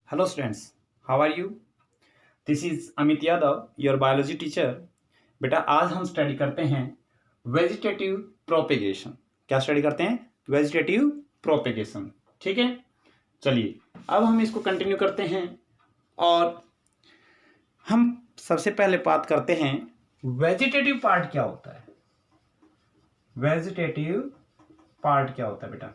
Hello students, how are you? This is Amit Yadav, your biology teacher. बेटा आज हम study करते हैं वेजिटेटिव प्रोपेगेशन। क्या स्टडी करते हैं? Vegetative propagation. ठीक है, चलिए अब हम इसको कंटिन्यू करते हैं और हम सबसे पहले बात करते हैं वेजिटेटिव पार्ट क्या होता है। वेजिटेटिव पार्ट क्या होता है बेटा?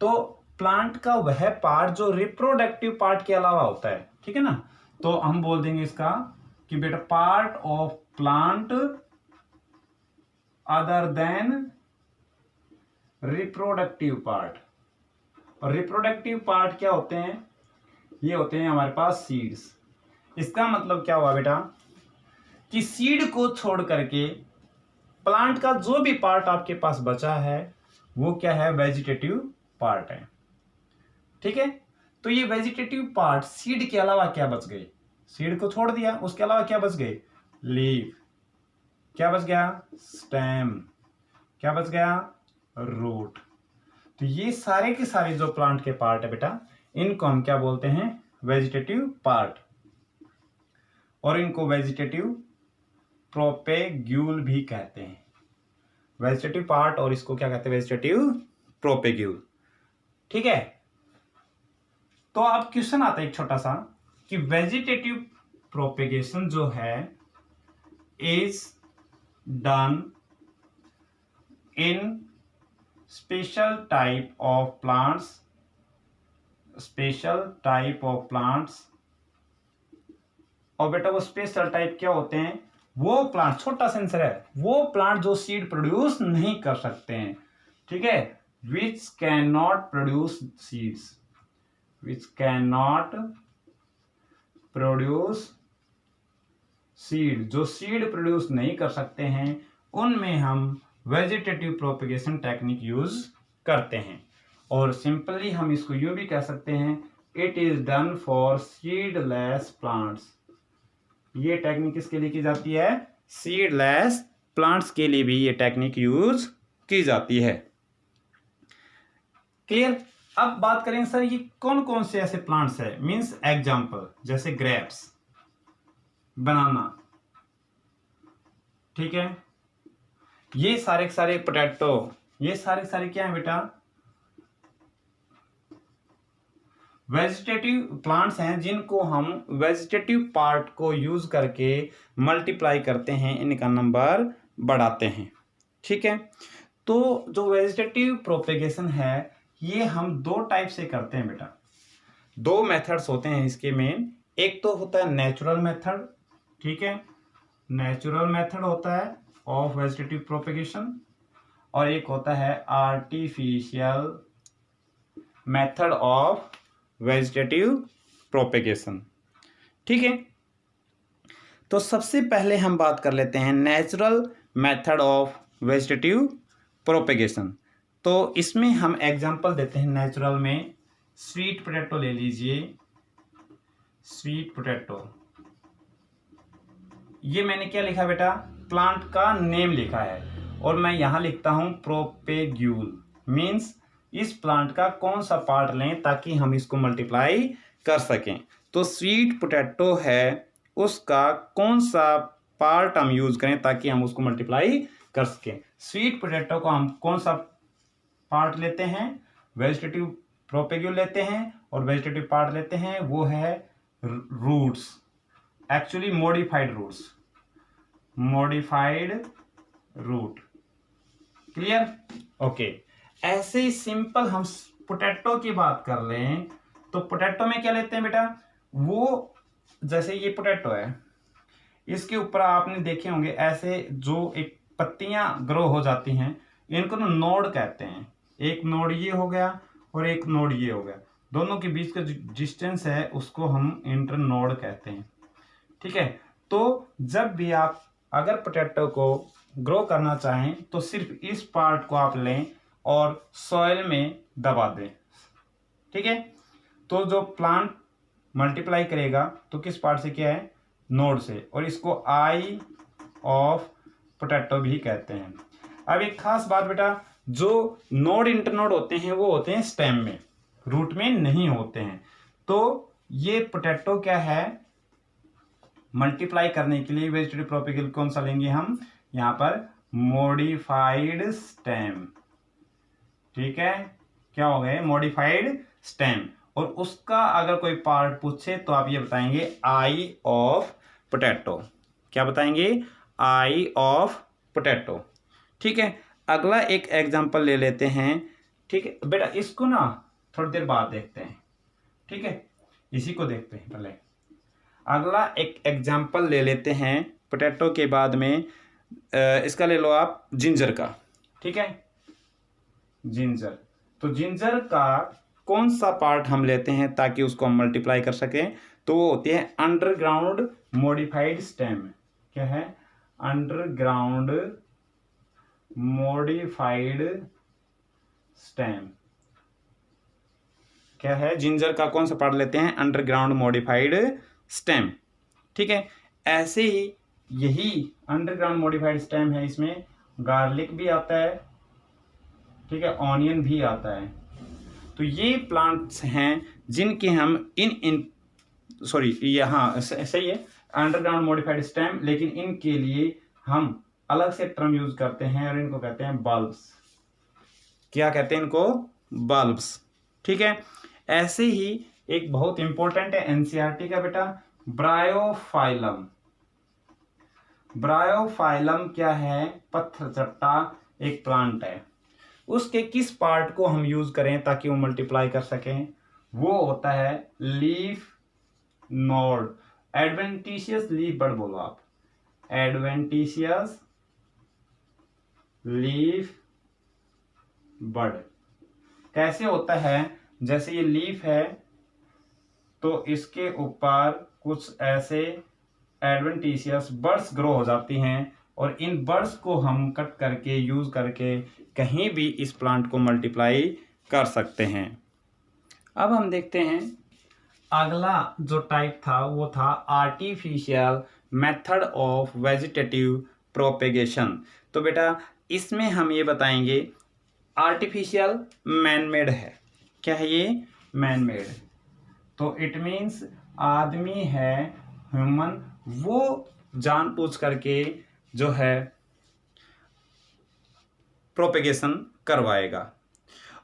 तो प्लांट का वह पार्ट जो रिप्रोडक्टिव पार्ट के अलावा होता है। ठीक है ना, तो हम बोल देंगे इसका कि बेटा part of plant other than reproductive part. और रिप्रोडक्टिव पार्ट क्या होते हैं? ये होते हैं हमारे पास सीड्स। इसका मतलब क्या हुआ बेटा कि सीड को छोड़ करके प्लांट का जो भी पार्ट आपके पास बचा है वो क्या है? वेजिटेटिव पार्ट है। ठीक है, तो ये वेजिटेटिव पार्ट सीड के अलावा क्या बच गए? सीड को छोड़ दिया, उसके अलावा क्या बच गए? लीफ। क्या बच गया? स्टेम। क्या बच गया? रूट। तो ये सारे के सारे जो प्लांट के पार्ट है बेटा, इनको हम क्या बोलते हैं? Vegetative part. और इनको वेजिटेटिव प्रोपेग्यूल भी कहते हैं। वेजिटेटिव पार्ट और इसको क्या कहते हैं? Vegetative propagule. ठीक है, तो अब क्वेश्चन आता है एक छोटा सा कि वेजिटेटिव प्रोपेगेशन जो है is done in special type of plants. Special type of plants. और बेटा वो स्पेशल टाइप क्या होते हैं? वो प्लांट, छोटा सा आंसर है, वो प्लांट जो सीड प्रोड्यूस नहीं कर सकते हैं। ठीक है, which can not produce seeds. which cannot produce seed, जो सीड प्रोड्यूस नहीं कर सकते हैं उनमें हम वेजिटेटिव प्रोपेगेशन टेक्निक यूज करते हैं। और सिंपली हम इसको यूं भी कह सकते हैं, it is done for seedless plants. ये टेक्निक किसके लिए की जाती है? सीडलेस प्लांट्स के लिए भी ये टेक्निक यूज की जाती है। क्लियर? अब बात करें सर ये कौन कौन से ऐसे प्लांट्स है, मींस एग्जांपल, जैसे ग्रेप्स, बनाना। ठीक है, ये सारे के सारे पोटैटो, ये सारे सारे क्या है बेटा? वेजिटेटिव प्लांट्स हैं जिनको हम वेजिटेटिव पार्ट को यूज करके मल्टीप्लाई करते हैं, इनका नंबर बढ़ाते हैं। ठीक है, तो जो वेजिटेटिव प्रोपेगेशन है ये हम दो टाइप से करते हैं बेटा। दो मेथड्स होते हैं इसके मेन। एक तो होता है नेचुरल मेथड। ठीक है, नेचुरल मेथड होता है ऑफ वेजिटेटिव प्रोपेगेशन, और एक होता है artificial method of vegetative propagation. ठीक है, तो सबसे पहले हम बात कर लेते हैं natural method of vegetative propagation. तो इसमें हम एग्जांपल देते हैं नेचुरल में। स्वीट पोटैटो ले लीजिए, स्वीट पोटैटो। ये मैंने क्या लिखा बेटा? प्लांट का नेम लिखा है, और मैं यहां लिखता हूं प्रोपेग्यूल। मींस इस प्लांट का कौन सा पार्ट लें ताकि हम इसको मल्टीप्लाई कर सकें। तो स्वीट पोटैटो है, उसका कौन सा पार्ट हम यूज करें ताकि हम उसको मल्टीप्लाई कर सकें। स्वीट पोटैटो को हम कौन सा पार्ट लेते हैं? वेजिटेटिव प्रोपेग्यूल लेते हैं, और वेजिटेटिव पार्ट लेते हैं वो है roots, actually modified roots, modified root. Clear? Okay, ऐसे ही सिंपल हम पोटैटो की बात कर लें तो पोटैटो में क्या लेते हैं बेटा? वो जैसे ये पोटैटो है, इसके ऊपर आपने देखे होंगे ऐसे जो एक पत्तियां ग्रो हो जाती हैं, इनको ना नोड कहते हैं। एक नोड ये हो गया और एक नोड ये हो गया, दोनों के बीच का जो डिस्टेंस है उसको हम इंटर नोड कहते हैं। ठीक है, तो जब भी आप अगर पोटैटो को ग्रो करना चाहें तो सिर्फ इस पार्ट को आप लें और सॉइल में दबा दें। ठीक है, तो जो प्लांट मल्टीप्लाई करेगा तो किस पार्ट से? क्या है? नोड से, और इसको आई ऑफ पोटैटो भी कहते हैं। अब एक खास बात बेटा, जो नोड इंटरनोड होते हैं वो होते हैं स्टेम में, रूट में नहीं होते हैं। तो ये पोटैटो क्या है, मल्टीप्लाई करने के लिए वेजिटेटिव प्रोपेगेशन कौन सा लेंगे हम, यहाँ पर मॉडिफाइड स्टेम। ठीक है, क्या हो गए, मॉडिफाइड स्टेम। और उसका अगर कोई पार्ट पूछे तो आप ये बताएंगे आई ऑफ पोटैटो। क्या बताएंगे, आई ऑफ पोटैटो। ठीक है, अगला एक एग्जांपल ले लेते हैं। ठीक है बेटा, इसको ना थोड़ी देर बाद देखते हैं। ठीक है, इसी को देखते हैं पहले। अगला एक एग्जांपल ले लेते हैं पोटैटो के बाद में। इसका ले लो आप जिंजर का। ठीक है, जिंजर। तो जिंजर का कौन सा पार्ट हम लेते हैं ताकि उसको हम मल्टीप्लाई कर सकें, तो वो होती है अंडरग्राउंड मॉडिफाइड स्टेम। क्या है, अंडरग्राउंड मॉडिफाइड स्टेम। क्या है, जिंजर का कौन सा पार्ट लेते हैं, अंडरग्राउंड मॉडिफाइड स्टेम। ठीक है, ऐसे ही यही अंडरग्राउंड मॉडिफाइड स्टेम है, इसमें गार्लिक भी आता है। ठीक है, ऑनियन भी आता है। तो ये प्लांट्स हैं जिनके हम यहाँ सही है, अंडरग्राउंड मॉडिफाइड स्टेम, लेकिन इनके लिए हम अलग से टर्म यूज करते हैं और इनको कहते हैं बल्ब्स। क्या कहते हैं इनको, बल्ब्स। ठीक है, ऐसे ही एक बहुत इंपॉर्टेंट है एनसीईआरटी का बेटा, ब्रायोफाइलम। ब्रायोफाइलम क्या है, पत्थर चट्टा एक प्लांट है। उसके किस पार्ट को हम यूज करें ताकि वो मल्टीप्लाई कर सकें, वो होता है लीफ नोड। एडवेंटिशियस लीफ बड बोलो आप, एडवेंटिशियस लीफ बड। कैसे होता है, जैसे ये लीफ है तो इसके ऊपर कुछ ऐसे एडवेंटिशियस बर्ड्स ग्रो हो जाती हैं और इन बर्ड्स को हम कट करके यूज करके कहीं भी इस प्लांट को मल्टीप्लाई कर सकते हैं। अब हम देखते हैं अगला जो टाइप था वो था artificial method of vegetative propagation. तो बेटा इसमें हम ये बताएंगे आर्टिफिशियल मैनमेड है। क्या है ये, मैनमेड। तो इट मीन्स आदमी है, ह्यूमन, वो जानबूझ करके जो है प्रोपेगेशन करवाएगा।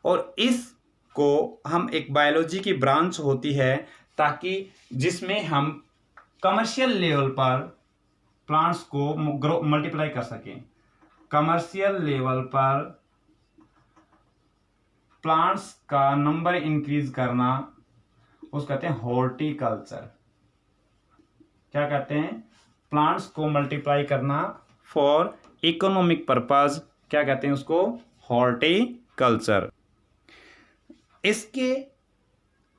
और इसको हम एक बायोलॉजी की ब्रांच होती है ताकि जिसमें हम कमर्शियल लेवल पर प्लांट्स को मल्टीप्लाई कर सकें। कमर्शियल लेवल पर प्लांट्स का नंबर इंक्रीज करना उसको कहते हैं हॉर्टिकल्चर। क्या कहते हैं, प्लांट्स को मल्टीप्लाई करना फॉर इकोनॉमिक पर्पस, क्या कहते हैं उसको, हॉर्टिकल्चर। इसके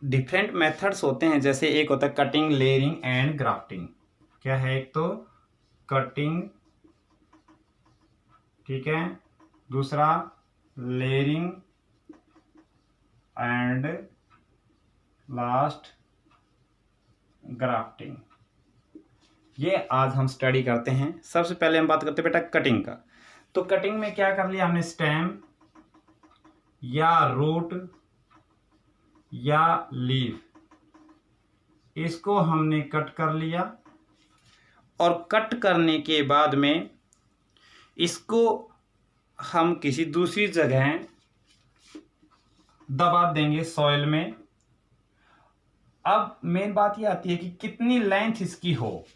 डिफरेंट मेथड्स होते हैं, जैसे एक होता है कटिंग, लेयरिंग एंड ग्राफ्टिंग। क्या है, एक तो कटिंग, ठीक है, दूसरा लेयरिंग एंड लास्ट ग्राफ्टिंग। ये आज हम स्टडी करते हैं। सबसे पहले हम बात करते हैं बेटा कटिंग का। तो कटिंग में क्या कर लिया हमने, स्टेम या रूट या लीफ, इसको हमने कट कर लिया और कट करने के बाद में इसको हम किसी दूसरी जगह दबा देंगे सॉइल में। अब मेन बात ये आती है कि कितनी लेंथ इसकी हो,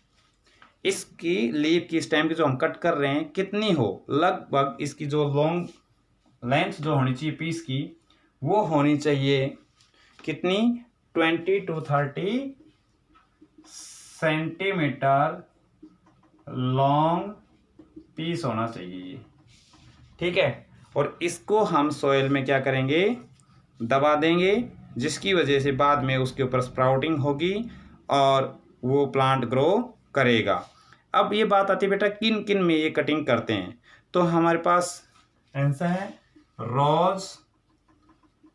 इसकी लीफ की स्टेम की जो हम कट कर रहे हैं कितनी हो, लगभग इसकी जो लॉन्ग लेंथ जो होनी चाहिए पीस की, वो होनी चाहिए कितनी, 20 to 30 सेंटीमीटर लॉन्ग पीस होना चाहिए। ठीक है, और इसको हम सॉइल में क्या करेंगे, दबा देंगे, जिसकी वजह से बाद में उसके ऊपर स्प्राउटिंग होगी और वो प्लांट ग्रो करेगा। अब ये बात आती है बेटा किन किन में ये कटिंग करते हैं। तो हमारे पास आंसर है रोज,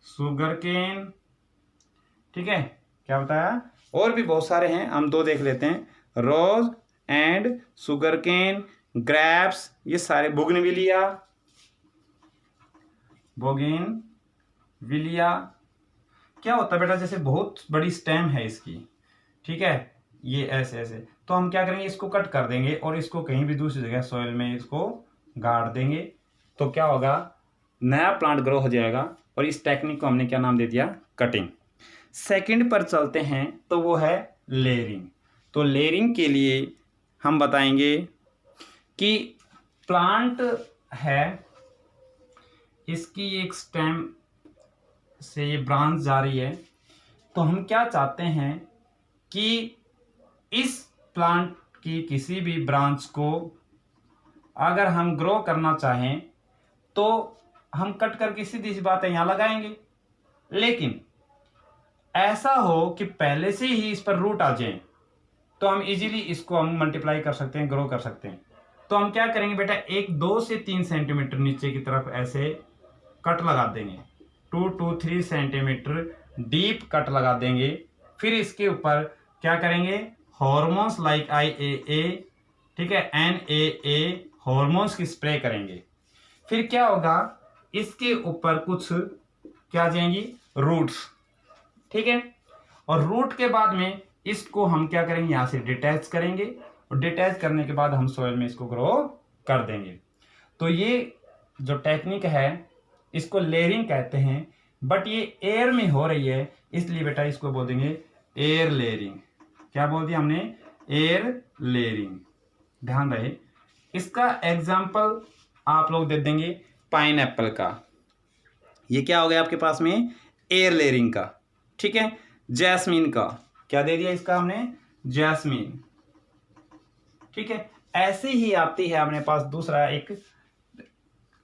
सुगर केन, ठीक है, क्या बताया, और भी बहुत सारे हैं, हम दो देख लेते हैं, रोज एंड सुगर केन, ग्रेप्स, ये सारे, बोगनविलिया, बोगनविलिया। क्या होता है बेटा, जैसे बहुत बड़ी स्टेम है इसकी, ठीक है, ये ऐसे ऐसे, तो हम क्या करेंगे, इसको कट कर देंगे और इसको कहीं भी दूसरी जगह सॉइल में इसको गाड़ देंगे। तो क्या होगा, नया प्लांट ग्रो हो जाएगा। और इस टेक्निक को हमने क्या नाम दे दिया, कटिंग। सेकंड पर चलते हैं, तो वो है लेयरिंग। तो लेयरिंग के लिए हम बताएंगे कि प्लांट है, इसकी एक स्टेम से ये ब्रांच जा रही है, तो हम क्या चाहते हैं कि इस प्लांट की किसी भी ब्रांच को अगर हम ग्रो करना चाहें तो हम कट करके सीधी सी बात है यहाँ लगाएंगे, लेकिन ऐसा हो कि पहले से ही इस पर रूट आ जाए तो हम इजीली इसको हम मल्टीप्लाई कर सकते हैं, ग्रो कर सकते हैं। तो हम क्या करेंगे बेटा, एक 2 से 3 सेंटीमीटर नीचे की तरफ ऐसे कट लगा देंगे, 2 to 3 सेंटीमीटर डीप कट लगा देंगे। फिर इसके ऊपर क्या करेंगे, हॉर्मोन्स लाइक IAA, ठीक है, NAA हॉर्मोन्स की स्प्रे करेंगे। फिर क्या होगा, इसके ऊपर कुछ क्या आ जाएंगी, रूट्स, ठीक है। और रूट के बाद में इसको हम क्या करेंगे, यहाँ से डिटैच करेंगे और डिटैच करने के बाद हम सॉइल में इसको ग्रो कर देंगे। तो ये जो टेक्निक है इसको लेयरिंग कहते हैं, बट ये एयर में हो रही है, इसलिए बेटा इसको बोल देंगे एयर लेयरिंग। क्या बोल दिया हमने, एयर लेयरिंग, ध्यान रहे। इसका एग्जाम्पल आप लोग दे देंगे पाइन एप्पल का, ये क्या हो गया आपके पास में, एयर लेयरिंग का, ठीक है। जैस्मीन का क्या दे दिया, इसका हमने जैस्मीन, ठीक है। ऐसे ही आती है अपने पास दूसरा एक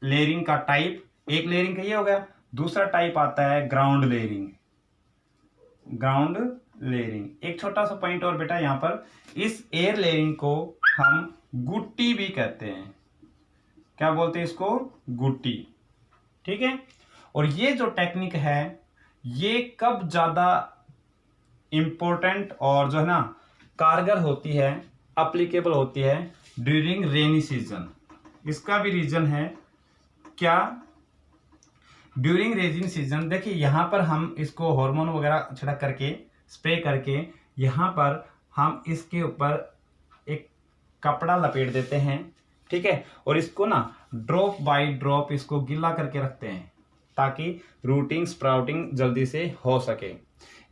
लेयरिंग का टाइप, एक लेयरिंग का ये हो गया, दूसरा टाइप आता है ग्राउंड लेयरिंग। ग्राउंड लेयरिंग, एक छोटा सा पॉइंट और बेटा यहां पर, इस एयर लेयरिंग को हम गुट्टी भी कहते हैं। क्या बोलते हैं इसको, गुट्टी, ठीक है। और ये जो टेक्निक है ये कब ज्यादा इंपॉर्टेंट और जो है ना कारगर होती है, अप्लीकेबल होती है, ड्यूरिंग रेनी सीजन। इसका भी रीजन है क्या, ड्यूरिंग रेनी सीजन, देखिए यहाँ पर हम इसको हार्मोन वगैरह छिड़क करके स्प्रे करके यहाँ पर हम इसके ऊपर एक कपड़ा लपेट देते हैं, ठीक है, और इसको ना ड्रॉप बाय ड्रॉप इसको गिला करके रखते हैं ताकि रूटिंग स्प्राउटिंग जल्दी से हो सके।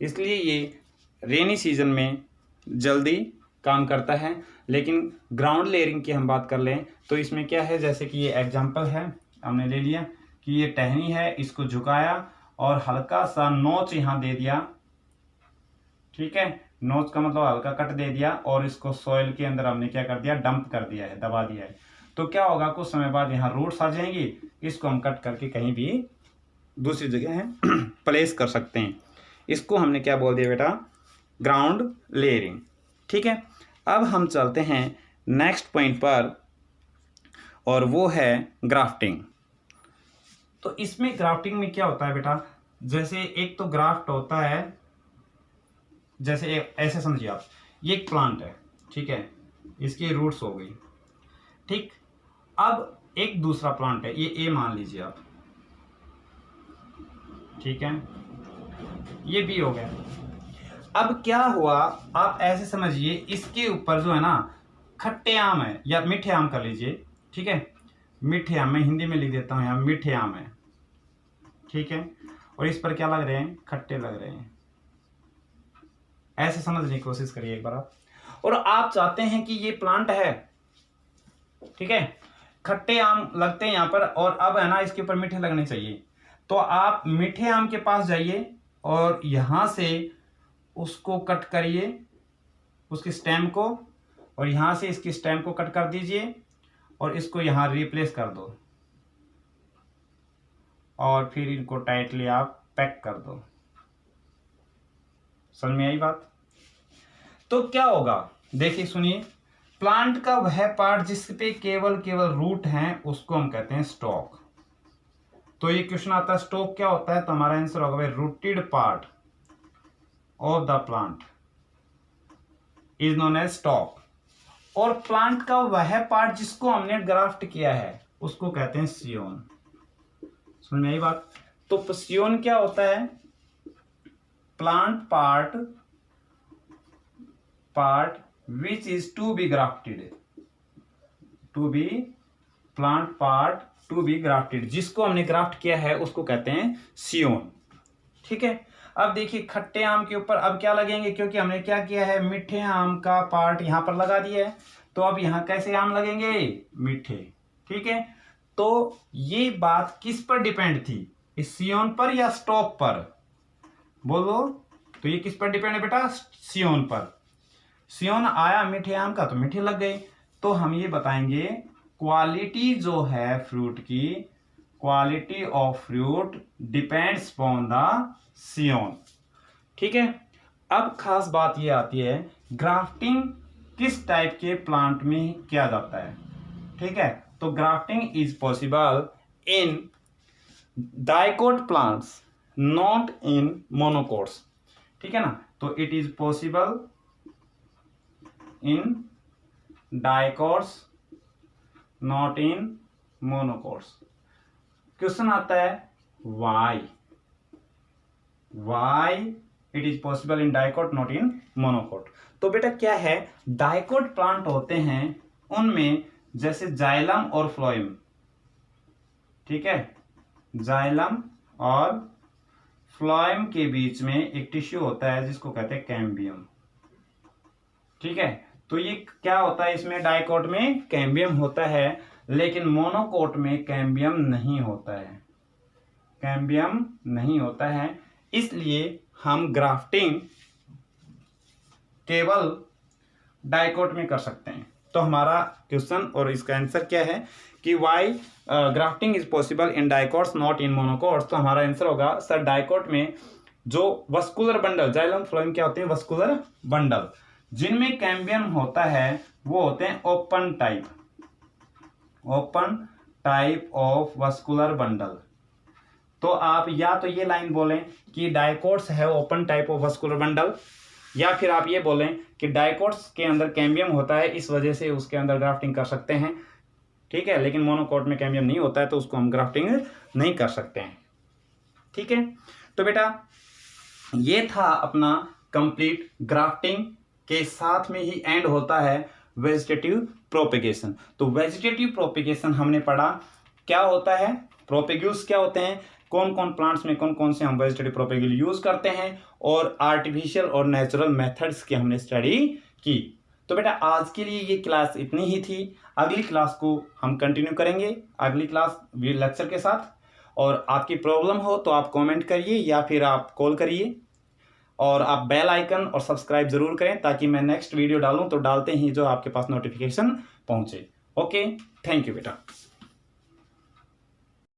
इसलिए ये रेनी सीजन में जल्दी काम करता है। लेकिन ग्राउंड लेयरिंग की हम बात कर लें तो इसमें क्या है, जैसे कि ये एग्जांपल है हमने ले लिया कि ये टहनी है, इसको झुकाया और हल्का सा नोच यहाँ दे दिया, ठीक है, नोच का मतलब हल्का कट दे दिया और इसको सॉइल के अंदर हमने क्या कर दिया, डंप कर दिया है, दबा दिया है। तो क्या होगा, कुछ समय बाद यहाँ रूट्स आ जाएंगी, इसको हम कट करके कहीं भी दूसरी जगह है प्लेस कर सकते हैं। इसको हमने क्या बोल दिया बेटा, ग्राउंड लेयरिंग, ठीक है। अब हम चलते हैं नेक्स्ट पॉइंट पर और वो है ग्राफ्टिंग। तो इसमें ग्राफ्टिंग में क्या होता है बेटा, जैसे एक तो ग्राफ्ट होता है, जैसे ऐसे समझिए आप, ये एक प्लांट है, ठीक है, इसकी रूट्स हो गई, ठीक। अब एक दूसरा प्लांट है, ये ए मान लीजिए आप, ठीक है, ये बी हो गया। अब क्या हुआ, आप ऐसे समझिए, इसके ऊपर जो है ना खट्टे आम है या मीठे आम कर लीजिए, ठीक है, मीठे आम, मैं हिंदी में लिख देता हूँ यहाँ, मीठे आम है, ठीक है, और इस पर क्या लग रहे हैं, खट्टे लग रहे हैं। ऐसे समझने की कोशिश करिए एक बार आप। और आप चाहते हैं कि ये प्लांट है, ठीक है, खट्टे आम लगते हैं यहाँ पर और अब है ना इसके ऊपर मीठे लगने चाहिए, तो आप मीठे आम के पास जाइए और यहाँ से उसको कट करिए, उसकी स्टेम को, और यहाँ से इसकी स्टेम को कट कर दीजिए और इसको यहाँ रिप्लेस कर दो और फिर इनको टाइटली आप पैक कर दो। समझ में आई बात? तो क्या होगा, देखिए सुनिए, प्लांट का वह पार्ट जिस पे केवल रूट हैं उसको हम कहते हैं स्टॉक। तो ये क्वेश्चन आता है स्टॉक क्या होता है, तो हमारा आंसर होगा भाई rooted part of the plant is known as stock. और प्लांट का वह पार्ट जिसको हमने ग्राफ्ट किया है उसको कहते हैं सियोन। समझ में आई बात? तो सियोन क्या होता है, plant part which is to be grafted, to be plant part to be grafted, जिसको हमने ग्राफ्ट किया है उसको कहते हैं सियोन। ठीक है, अब देखिए खट्टे आम के ऊपर अब क्या लगेंगे, क्योंकि हमने क्या किया है, मीठे आम का पार्ट यहां पर लगा दिया है, तो अब यहां कैसे आम लगेंगे, मीठे। ठीक है, तो ये बात किस पर डिपेंड थी, इस सियोन पर या स्टॉप पर, बोलो। तो ये किस पर डिपेंड है बेटा, सियोन पर। सियोन आया मीठे आम का तो मीठे लग गए। तो हम ये बताएंगे क्वालिटी जो है फ्रूट की, quality of fruit depends upon the season. ठीक है, अब खास बात ये आती है ग्राफ्टिंग किस टाइप के प्लांट में किया जाता है। ठीक है, तो grafting is possible in dicot plants, not in monocots. ठीक है ना, तो it is possible in dicots, not in monocots. Question आता है why it is possible in dicot not in monocot. तो बेटा क्या है, डाइकोट प्लांट होते हैं उनमें जैसे जाइलम और फ्लोएम। ठीक है, जाइलम और फ्लोएम के बीच में एक टिश्यू होता है जिसको कहते हैं कैम्बियम। ठीक है, तो ये क्या होता है, इसमें डाइकोट में कैम्बियम होता है, लेकिन मोनोकोट में कैम्बियम नहीं होता है, कैम्बियम नहीं होता है। इसलिए हम ग्राफ्टिंग केवल डाइकोट में कर सकते हैं। तो हमारा क्वेश्चन और इसका आंसर क्या है कि why grafting is possible in dicots not in monocots. तो हमारा आंसर होगा सर डाइकोट में जो वस्कुलर बंडल, जाइलम फ्लोएम क्या होते हैं, वस्कुलर बंडल, जिनमें कैम्बियम होता है वो होते हैं open type of vascular bundle. तो आप या तो ये लाइन बोलें कि डाइकोट्स है open type of vascular bundle, या फिर आप ये बोलें कि डाइकोट्स के अंदर कैम्बियम होता है इस वजह से उसके अंदर ग्राफ्टिंग कर सकते हैं। ठीक है, लेकिन मोनोकोट में कैम्बियम नहीं होता है तो उसको हम ग्राफ्टिंग नहीं कर सकते हैं। ठीक है, तो बेटा ये था अपना कंप्लीट ग्राफ्टिंग के साथ में ही एंड होता है वेजिटेटिव प्रोपेगेशन। तो वेजिटेटिव प्रोपेगेशन हमने पढ़ा क्या होता है, प्रोपेग्यूल्स क्या होते हैं, कौन कौन प्लांट्स में कौन कौन से हम वेजिटेटिव प्रोपेग्यूल यूज करते हैं, और आर्टिफिशियल और नेचुरल मेथड्स की हमने स्टडी की। तो बेटा आज के लिए ये क्लास इतनी ही थी। अगली क्लास को हम कंटिन्यू करेंगे, अगली क्लास लेक्चर के साथ। और आपकी प्रॉब्लम हो तो आप कमेंट करिए या फिर आप कॉल करिए, और आप बेल आइकन और सब्सक्राइब जरूर करें ताकि मैं नेक्स्ट वीडियो डालूं तो डालते ही जो आपके पास नोटिफिकेशन पहुंचे। ओके, थैंक यू बेटा।